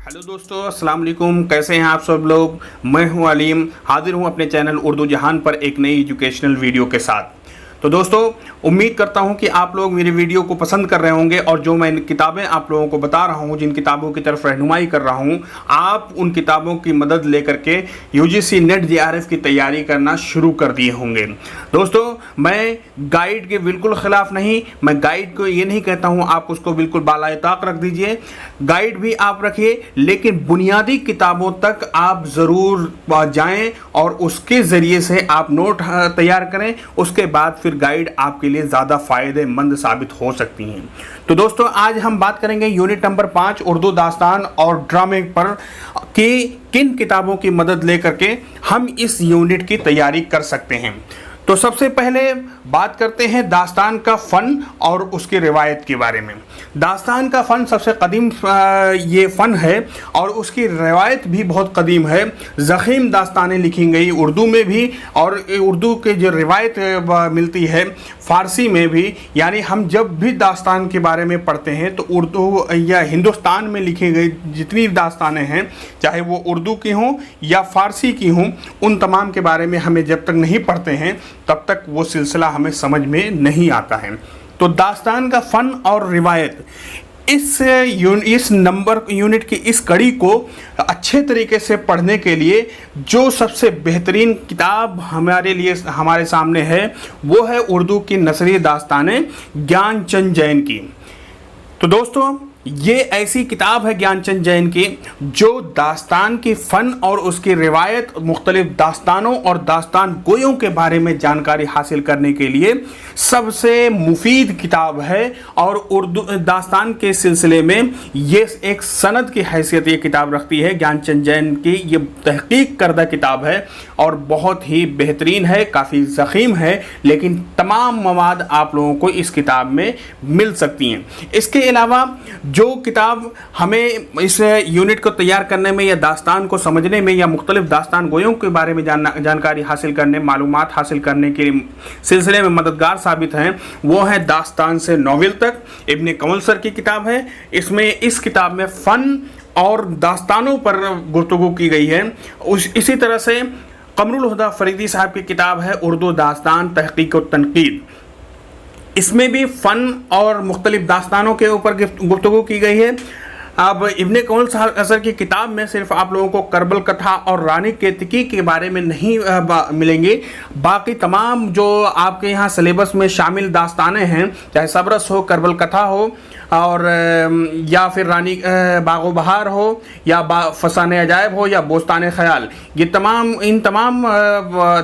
Hello दोस्तों, अस्सलाम वालेकुम। कैसे हैं आप सब लोग। मैं हूं अलीम, हाजिर हूं अपने चैनल उर्दू जहान पर एक नई एजुकेशनल वीडियो के साथ। तो दोस्तों, उम्मीद करता हूं कि आप लोग मेरी वीडियो को पसंद कर रहे होंगे और जो मैं किताबें आप लोगों को बता रहा हूं, जिन किताबों की तरफ रहनुमाई कर रहा हूं, आप उन किताबों की मदद लेकर के यूजीसी नेट जेआरएफ की तैयारी करना शुरू कर दिए होंगे। दोस्तों, मैं गाइड के बिल्कुल ख़िलाफ़ नहीं, मैं गाइड को ये नहीं कहता हूँ आप उसको बिल्कुल बालाए ताक रख दीजिए, गाइड भी आप रखिए, लेकिन बुनियादी किताबों तक आप ज़रूर जाएं और उसके ज़रिए से आप नोट तैयार करें। उसके बाद फिर गाइड आपके लिए ज़्यादा फ़ायदेमंद साबित हो सकती हैं। तो दोस्तों, आज हम बात करेंगे यूनिट नंबर 5 उर्दू दास्तान और ड्रामे पर कि किन किताबों की मदद लेकर के हम इस यूनिट की तैयारी कर सकते हैं। तो सबसे पहले बात करते हैं दास्तान का फ़न और उसकी रिवायत के बारे में। दास्तान का फ़न सबसे कदीम ये फ़न है और उसकी रिवायत भी बहुत कदीम है। ज़ख़ीम दास्तानें लिखी गई उर्दू में भी, और उर्दू के जो रिवायत मिलती है फ़ारसी में भी। यानी हम जब भी दास्तान के बारे में पढ़ते हैं तो उर्दू या हिंदुस्तान में लिखी गई जितनी दास्तानें हैं, चाहे वो उर्दू की हों या फ़ारसी की हों, उन तमाम के बारे में हमें जब तक नहीं पढ़ते हैं तब तक वो सिलसिला हमें समझ में नहीं आता है। तो दास्तान का फ़न और रिवायत, इस यूनिट की इस कड़ी को अच्छे तरीके से पढ़ने के लिए जो सबसे बेहतरीन किताब हमारे सामने है वो है उर्दू की नसरी दास्तानें ज्ञानचंद जैन की। तो दोस्तों, ये ऐसी किताब है ज्ञानचंद जैन की जो दास्तान की फ़न और उसकी रिवायत, मुख्तलिफ दास्तानों और दास्तान गोयों के बारे में जानकारी हासिल करने के लिए सबसे मुफीद किताब है। और उर्दू दास्तान के सिलसिले में ये एक सनद की हैसियत ये किताब रखती है। ज्ञानचंद जैन की ये तहकीक करदा किताब है और बहुत ही बेहतरीन है, काफ़ी ज़ख़ीम है, लेकिन तमाम मवाद आप लोगों को इस किताब में मिल सकती हैं। इसके अलावा जो किताब हमें इस यूनिट को तैयार करने में या दास्तान को समझने में या मुख्तलिफ दास्तान गोयों के बारे में जानकारी हासिल करने, मालूमात हासिल करने के सिलसिले में मददगार साबित हैं, वो है दास्तान से नॉवेल तक, इब्ने कमल सर की किताब है। इस किताब में फ़न और दास्तानों पर गुफ्तगू की गई है। इसी तरह से कमरुल हुदा फरीदी साहब की किताब है उर्दू दास्तान तहकीक व तनकीद। इसमें भी फ़न और मुख्तलिफ दास्तानों के ऊपर गुफ्तगू की गई है। अब इब्ने कमल सर की किताब में सिर्फ आप लोगों को करबल कथा और रानी केतकी के बारे में नहीं मिलेंगे, बाकी तमाम जो आपके यहाँ सिलेबस में शामिल दास्तानें हैं, चाहे सबरस हो, करबल कथा हो, और या फिर रानी बागो बहार हो, या फसाने अजायब हो, या बोस्तान ख़याल, ये इन तमाम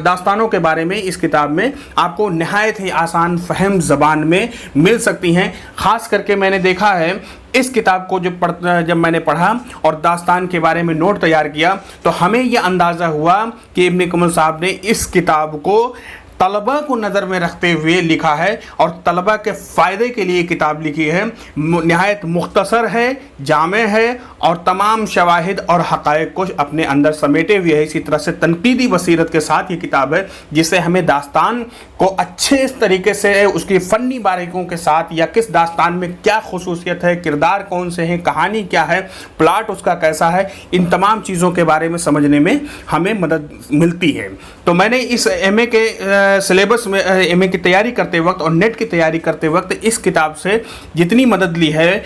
दास्तानों के बारे में इस किताब में आपको नहायत ही आसान फ़हम ज़बान में मिल सकती हैं। ख़ास करके मैंने देखा है इस किताब को जब मैंने पढ़ा और दास्तान के बारे में नोट तैयार किया तो हमें यह अंदाज़ा हुआ कि इब्ने कमल साहब ने इस किताब को तलबा को नज़र में रखते हुए लिखा है और तलबा के फ़ायदे के लिए किताब लिखी है। नहायत मुख्तसर है, जामे है और तमाम शवाहिद और हक़ाइक़ को अपने अंदर समेटे हुए है। इसी तरह से तनकीदी बसीरत के साथ ये किताब है जिससे हमें दास्तान को अच्छे तरीके से उसकी फ़नी बारीकियों के साथ, या किस दास्तान में क्या खुसूसियत है, किरदार कौन से हैं, कहानी क्या है, प्लाट उसका कैसा है, इन तमाम चीज़ों के बारे में समझने में हमें मदद मिलती है। तो मैंने इस एमए के सिलेबस में एमए की तैयारी करते वक्त और नेट की तैयारी करते वक्त इस किताब से जितनी मदद ली है,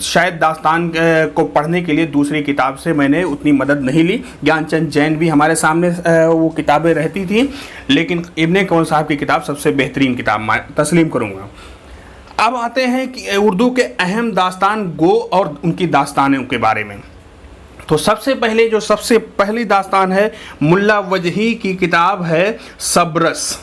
शायद दास्तान को पढ़ने के लिए दूसरी किताब से मैंने उतनी मदद नहीं ली। ज्ञानचंद जैन भी हमारे सामने वो किताबें रहती थी, लेकिन इब्ने कमल साहब की किताब सबसे बेहतरीन किताब मैं तस्लीम करूँगा। अब आते हैं कि उर्दू के अहम दास्तान गो और उनकी दास्तानों के बारे में। तो सबसे पहली दास्तान है मुल्ला वजही की किताब है सबरस।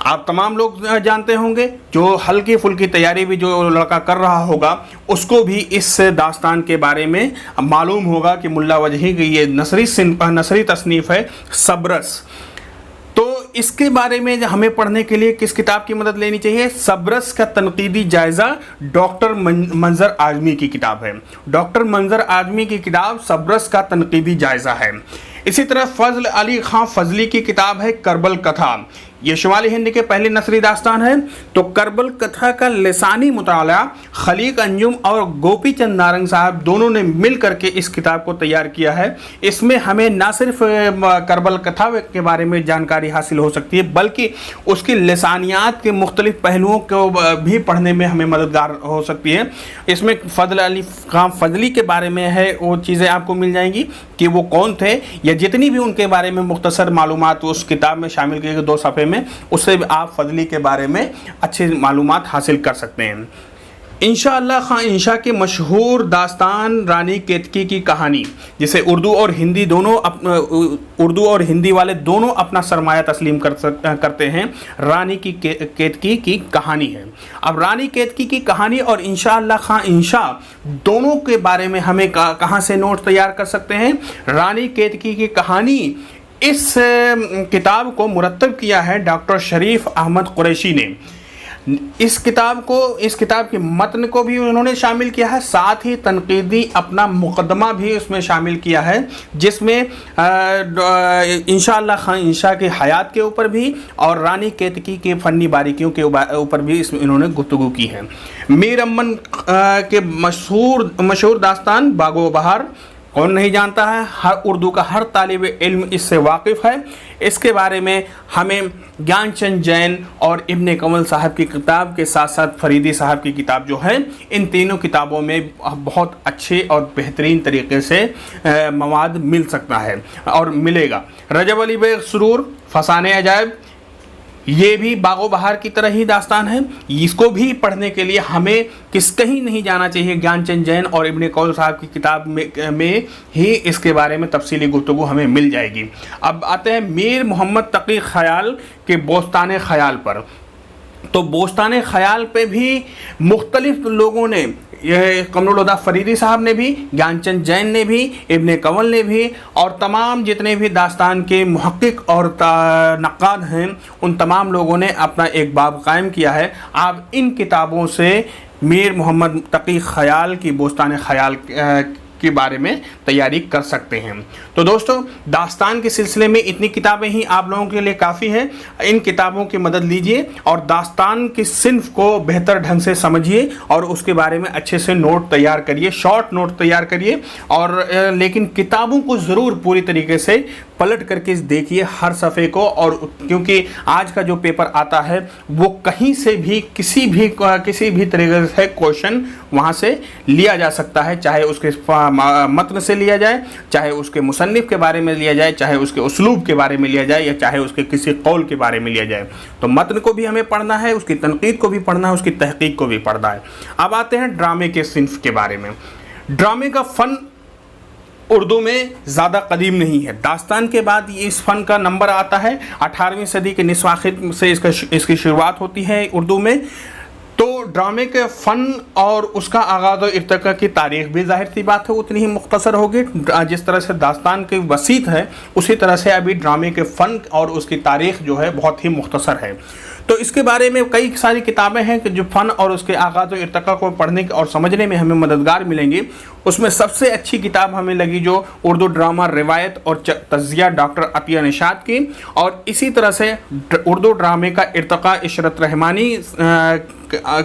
आप तमाम लोग जानते होंगे, जो हल्की फुल्की तैयारी भी जो लड़का कर रहा होगा उसको भी इस दास्तान के बारे में मालूम होगा कि मुल्ला वजही की ये नसरी तसनीफ़ है सबरस। तो इसके बारे में हमें पढ़ने के लिए किस किताब की मदद लेनी चाहिए? सबरस का तनकीदी जायज़ा डॉक्टर मंजर आजमी की किताब है। डॉक्टर मंजर आजमी की किताब सबरस का तनकीदी जायज़ा है। इसी तरह फ़ज़ल अली ख़ान फ़ज़ली की किताब है करबल कथा। یہ شمالی ہند کے پہلی نثری داستان ہے۔ تو کربل کتھا کا لسانی مطالعہ خلیق انجم اور گوپی چند نارنگ صاحب دونوں نے مل کر کے اس کتاب کو تیار کیا ہے۔ اس میں ہمیں نہ صرف کربل کتھا کے بارے میں جانکاری حاصل ہو سکتی ہے بلکہ اس کی لسانیات کے مختلف پہلوؤں کو بھی پڑھنے میں ہمیں مددگار ہو سکتی ہے۔ اس میں فضل علی خان فضلی کے بارے میں ہے، وہ چیزیں آپ کو مل جائیں گی کہ وہ کون تھے، یا جتنی بھی ان کے بارے میں مختصر معلومات اس کتاب میں شامل کی گئی 2 صفحے میں، اس سے بھی آپ فضلی کے بارے میں اچھی معلومات حاصل کر سکتے ہیں۔ انشاءاللہ خان انشا کی مشہور داستان رانی کیتکی کی کہانی، جسے اردو اور ہندی والے دونوں اپنا سرمایہ تسلیم کرتے ہیں، رانی کی کیتکی کی کہانی ہے۔ اب رانی کیتکی کی کہانی اور انشاءاللہ خان انشا دونوں کے بارے میں ہمیں کہاں سے نوٹ تیار کر سکتے ہیں؟ رانی کیتکی کی کہانی اس کتاب کو مرتب کیا ہے ڈاکٹر شریف احمد قریشی نے۔ اس کتاب کے متن کو بھی انہوں نے شامل کیا ہے، ساتھ ہی تنقیدی اپنا مقدمہ بھی اس میں شامل کیا ہے، جس میں انشاءاللہ خان انشا کی حیات کے اوپر بھی اور رانی کیتکی کے فنی باریکیوں کے اوپر بھی اس میں انہوں نے گفتگو کی ہے۔ میر امن کے مشہور داستان باغ و بہار کون نہیں جانتا ہے، اردو کا ہر طالب علم اس سے واقف ہے۔ اس کے بارے میں ہمیں گیان چند جین اور ابن کنول صاحب کی کتاب کے ساتھ ساتھ فریدی صاحب کی کتاب جو ہے، ان تینوں کتابوں میں بہت اچھے اور بہترین طریقے سے مواد مل سکتا ہے اور ملے گا۔ رجب علی بیگ سرور فسانے عجائب، یہ بھی باغ و بہار کی طرح ہی داستان ہے۔ اس کو بھی پڑھنے کے لیے ہمیں کہیں نہیں جانا چاہیے، گیان چند جین اور ابن کنول صاحب کی کتاب میں ہی اس کے بارے میں تفصیلی گفتگو ہمیں مل جائے گی۔ اب آتے ہیں میر محمد تقی خیال کے بوستان خیال پر۔ تو بوستان خیال پہ بھی مختلف لوگوں نے، یہ قمر الہدیٰ فریدی صاحب نے بھی، گیان چند جین نے بھی، ابن کنول نے بھی، اور تمام جتنے بھی داستان کے محقق اور نقاد ہیں، ان تمام لوگوں نے اپنا ایک باب قائم کیا ہے۔ آپ ان کتابوں سے میر محمد تقی خیال کی بوستان خیال کے بارے میں تیاری کر سکتے ہیں۔ تو دوستو، داستان کے سلسلے میں اتنی کتابیں ہی آپ لوگوں کے لیے کافی ہے۔ ان کتابوں کی مدد لیجئے اور داستان کی صنف کو بہتر ڈھنگ سے سمجھیے اور اس کے بارے میں اچھے سے نوٹ تیار کریے، شارٹ نوٹ تیار کریے، اور لیکن کتابوں کو ضرور پوری طریقے سے پلٹ کر کے دیکھیے ہر صفحے کو، اور کیونکہ آج کا جو پیپر آتا ہے وہ کہیں سے بھی کسی بھی طریقے سے کوشچن وہاں سے لیا جا سکتا ہے، چاہے اس کے متن سے لیا جائے، چاہے اس کے مصنف کے بارے میں لیا جائے، چاہے اس کے اسلوب کے بارے میں لیا جائے، یا چاہے اس کے کسی قول کے بارے میں لیا جائے۔ تو متن کو بھی ہمیں پڑھنا ہے، اس کی تنقید کو بھی پڑھنا ہے، اس کی تحقیق کو بھی پڑھنا ہے۔ اب آتے ہیں ڈرامے کے صنف کے بارے میں۔ ڈرامے کا فن اردو میں زیادہ قدیم نہیں ہے۔ داستان کے بعد اس فن کا نمبر آتا ہے 18ویں صدی کے نصف آخر سے اس کی شروعات ہوتی ہے اردو میں۔ تو ڈرامے کے فن اور اس کا آغاز و ارتقاء کی تاریخ بھی ظاہر سی بات ہے اتنی ہی مختصر ہوگی۔ جس طرح سے داستان کی وسیط ہے، اسی طرح سے ابھی ڈرامے کے فن اور اس کی تاریخ جو ہے بہت ہی مختصر ہے۔ تو اس کے بارے میں کئی ساری کتابیں ہیں کہ جو فن اور اس کے آغاز و ارتقاء کو پڑھنے اور سمجھنے میں ہمیں مددگار ملیں گی۔ اس میں سب سے اچھی کتاب ہمیں لگی جو اردو ڈرامہ روایت اور تجزیہ ڈاکٹر عطیہ نشاط کی، اور اسی طرح سے اردو ڈرامے کا ارتقاء عشرت رحمانی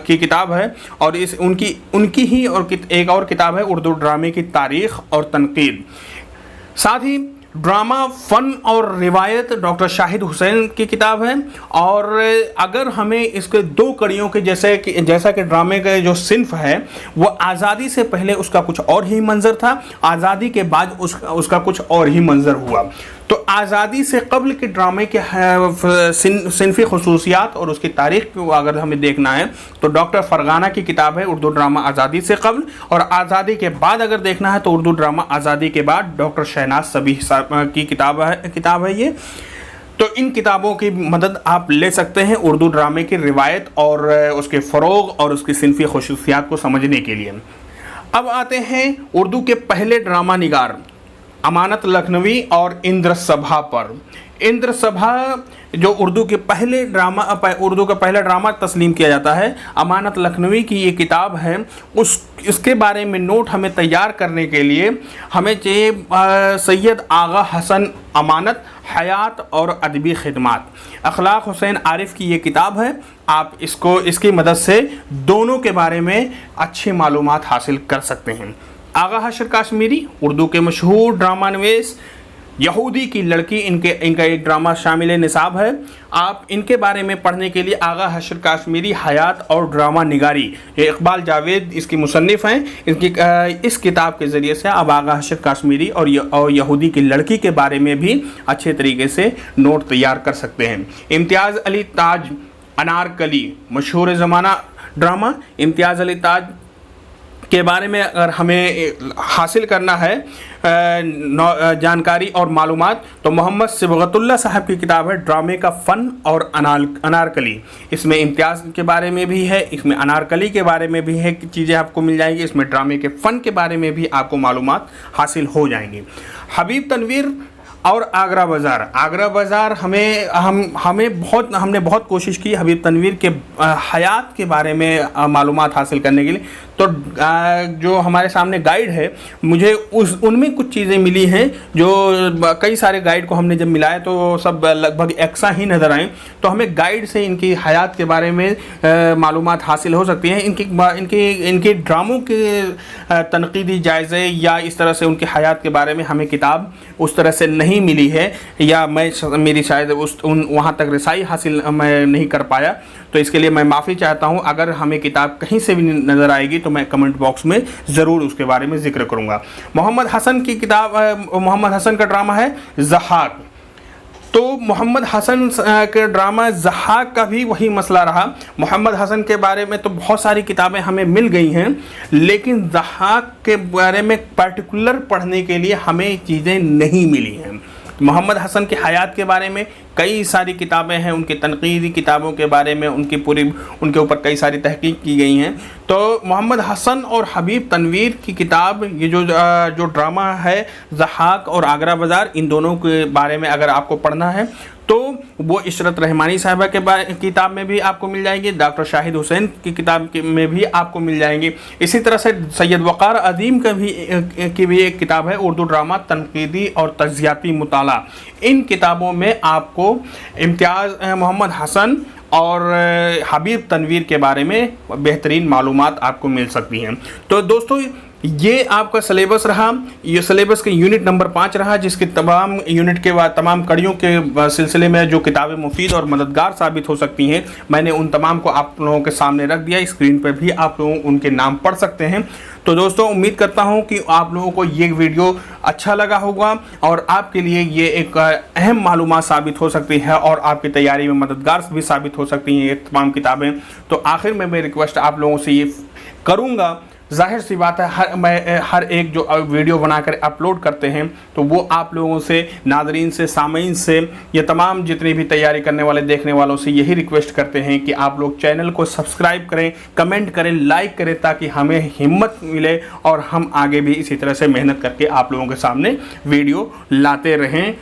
کی کتاب ہے، اور ان کی ہی اور ایک اور کتاب ہے اردو ڈرامے کی تاریخ اور تنقید۔ ساتھ ہی ڈرامہ فن اور روایت ڈاکٹر شاہد حسین کی کتاب ہے، اور اگر ہمیں اس کے 2 کڑیوں کے جیسا کہ ڈرامے کا جو صنف ہے وہ آزادی سے پہلے اس کا کچھ اور ہی منظر تھا، آزادی کے بعد اس کا کچھ اور ہی منظر ہوا۔ تو آزادی سے قبل کے ڈرامے کے صنفی خصوصیات اور اس کی تاریخ کو اگر ہمیں دیکھنا ہے تو ڈاکٹر فرغانہ کی کتاب ہے اردو ڈرامہ آزادی سے قبل، اور آزادی کے بعد اگر دیکھنا ہے تو اردو ڈرامہ آزادی کے بعد ڈاکٹر شہناز صبیح کی کتاب ہے یہ۔ تو ان کتابوں کی مدد آپ لے سکتے ہیں اردو ڈرامے کی روایت اور اس کے فروغ اور اس کی صنفی خصوصیات کو سمجھنے کے لیے۔ اب آتے ہیں اردو کے پہلے ڈرامہ نگار अमानत लखनवी और इंद्र सभा पर। इंद्र सभा जो उर्दू का पहला ड्रामा तस्लीम किया जाता है, अमानत लखनवी की ये किताब है। इसके बारे में नोट हमें तैयार करने के लिए हमें चाहिए सैयद आगा हसन अमानत, हयात और अदबी खिदमात। अखलाक हुसैन आरिफ की ये किताब है। आप इसकी मदद से दोनों के बारे में अच्छी मालूमात हासिल कर सकते हैं। आगा हशर काश्मीरी उर्दू के मशहूर ड्रामा नवीस, यहूदी की लड़की इनका एक ड्रामा शामिल निसाब है। आप इनके बारे में पढ़ने के लिए आगा हशर काश्मीरी, हयात और ड्रामा निगारी, ये इकबाल जावेद इसकी मुसन्निफ़ हैं। इस किताब के ज़रिए से आप आगा हशर काश्मीरी और यहूदी की लड़की के बारे में भी अच्छे तरीके से नोट तैयार कर सकते हैं। इम्तियाज़ अली ताज अनारकली मशहूर ज़माना ड्रामा। इम्तियाज़ अली ताज के बारे में अगर हमें हासिल करना है जानकारी और मालूमात, तो मोहम्मद सिबगतुल्लाह साहब की किताब है ड्रामे का फ़न और अनारकली। इसमें इम्तियाज़ के बारे में भी है, इसमें अनारकली के बारे में भी है चीज़ें आपको मिल जाएंगी। इसमें ड्रामे के फ़न के बारे में भी आपको मालूमात हासिल हो जाएंगी। हबीब तनवीर और आगरा बाज़ार हमने बहुत कोशिश की हबीब तनवीर के हयात के बारे में मालूमात हासिल करने के लिए। तो जो हमारे सामने गाइड है, मुझे उनमें कुछ चीज़ें मिली हैं जो कई सारे गाइड को हमने जब मिलाया तो सब लगभग एक सा ही नज़र आए। तो हमें गाइड से इनकी हयात के बारे में मालूमात हासिल हो सकती हैं। इनके ड्रामों के तनकीदी जायज़े या इस तरह से उनकी हयात के बारे में हमें किताब उस तरह से नहीं मिली है, या मेरी शायद वहाँ तक रसाई हासिल मैं नहीं कर पाया। तो इसके लिए मैं माफ़ी चाहता हूँ। अगर हमें किताब कहीं से भी नज़र आएगी तो मैं कमेंट बॉक्स में ज़रूर उसके बारे में ज़िक्र करूँगा। मोहम्मद हसन की किताब, मोहम्मद हसन का ड्रामा है ज़हाक। तो मोहम्मद हसन के ड्रामा ज़हाक का भी वही मसला रहा। मोहम्मद हसन के बारे में तो बहुत सारी किताबें हमें मिल गई हैं, लेकिन ज़हाक के बारे में पर्टिकुलर पढ़ने के लिए हमें चीज़ें नहीं मिली हैं। मोहम्मद हसन की हयात के बारे में कई सारी किताबें हैं, उनकी तनकीदी किताबों के बारे में उनके ऊपर कई सारी तहकीक की गई हैं। तो मोहम्मद हसन और हबीब तनवीर की किताब, ये जो ड्रामा है ज़हाक और आगरा बाज़ार, इन दोनों के बारे में अगर आपको पढ़ना है तो वो इशरत रहमानी साहिबा के किताब में भी आपको मिल जाएंगे, डॉक्टर शाहिद हुसैन की किताब में भी आपको मिल जाएंगे। इसी तरह से सैयद वक़ार अदीम की भी एक किताब है उर्दू ड्रामा तनकीदी और तज्ज़ियाती मुताला। इन किताबों में आपको इम्तियाज़ मोहम्मद हसन और हबीब तनवीर के बारे में बेहतरीन मालूमात आपको मिल सकती हैं। तो दोस्तों, ये आपका सिलेबस रहा। ये सिलेबस के यूनिट नंबर 5 रहा, जिसके तमाम यूनिट के बाद तमाम कड़ियों के सिलसिले में जो किताबें मुफीद और मददगार साबित हो सकती हैं, मैंने उन तमाम को आप लोगों के सामने रख दिया। स्क्रीन पर भी आप लोग उनके नाम पढ़ सकते हैं। तो दोस्तों, उम्मीद करता हूं कि आप लोगों को ये वीडियो अच्छा लगा होगा और आपके लिए ये एक अहम मालूमात साबित हो सकती है और आपकी तैयारी में मददगार भी साबित हो सकती हैं ये तमाम किताबें। तो आखिर में मैं रिक्वेस्ट आप लोगों से ये करूँगा, ज़ाहिर सी बात है मैं हर एक जो वीडियो बनाकर अपलोड करते हैं तो वो आप लोगों से, नाज़रीन से, सामीन से, ये तमाम जितने भी तैयारी करने वाले देखने वालों से यही रिक्वेस्ट करते हैं कि आप लोग चैनल को सब्सक्राइब करें, कमेंट करें, लाइक करें, ताकि हमें हिम्मत मिले और हम आगे भी इसी तरह से मेहनत करके आप लोगों के सामने वीडियो लाते रहें।